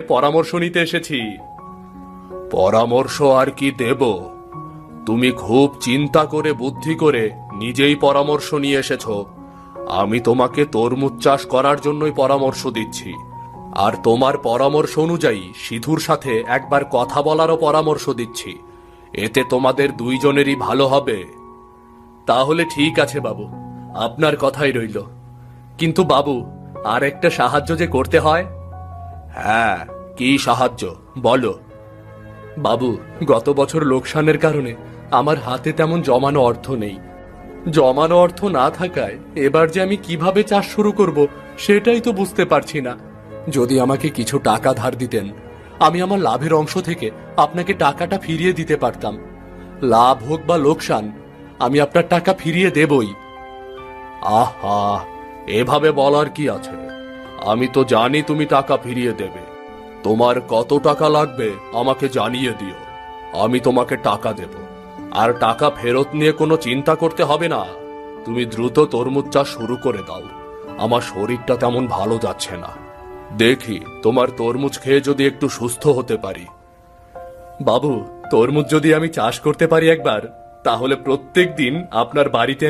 পরামর্শ নিতে এসেছি। পরামর্শ আর কি দেব? তুমি খুব চিন্তা করে বুদ্ধি করে নিজেই পরামর্শ নিয়ে এসেছো। আমি তোমাকে তরমুজ চাষ করার জন্যই পরামর্শ দিচ্ছি, আর তোমার পরামর্শ অনুযায়ী সিধুর সাথে একবার কথা বলারও পরামর্শ দিচ্ছি। এতে তোমাদের দুইজনেরই ভালো হবে। তাহলে ঠিক আছে বাবু, আপনার কথাই রইল। কিন্তু বাবু, আর একটা সাহায্য যে করতে হয়। হ্যাঁ, কি সাহায্য বলো। বাবু, গত বছর লোকসানের কারণে আমার হাতে তেমন জমানো অর্থ নেই। জমানো অর্থ না থাকায় এবার যে আমি কিভাবে চাষ শুরু করব সেটাই তো বুঝতে পারছি না। যদি আমাকে কিছু টাকা ধার দিতেন, আমি আমার লাভের অংশ থেকে আপনাকে টাকাটা ফিরিয়ে দিতে পারতাম। লাভ হোক বা লোকসান, আমি আপনার টাকা ফিরিয়ে দেবই। আহা, এভাবে বলার কি আছে? আমি তো জানি তুমি টাকা ফিরিয়ে দেবে। তোমার কত টাকা লাগবে আমাকে জানিয়ে দিও, আমি তোমাকে টাকা দেব। আর টাকা ফেরত নিয়ে কোনো চিন্তা করতে হবে না। তুমি দ্রুত তরমুজ চাষ শুরু করে দাও। আমার শরীরটা তেমন ভালো যাচ্ছে না। দেখি তোমার তরমুজ খেয়ে যদি একটু সুস্থ হতে পারি। বাবু, তরমুজ যদি আমি চাষ করতে পারি একবার, তাহলে প্রত্যেক দিন আপনার বাড়িতে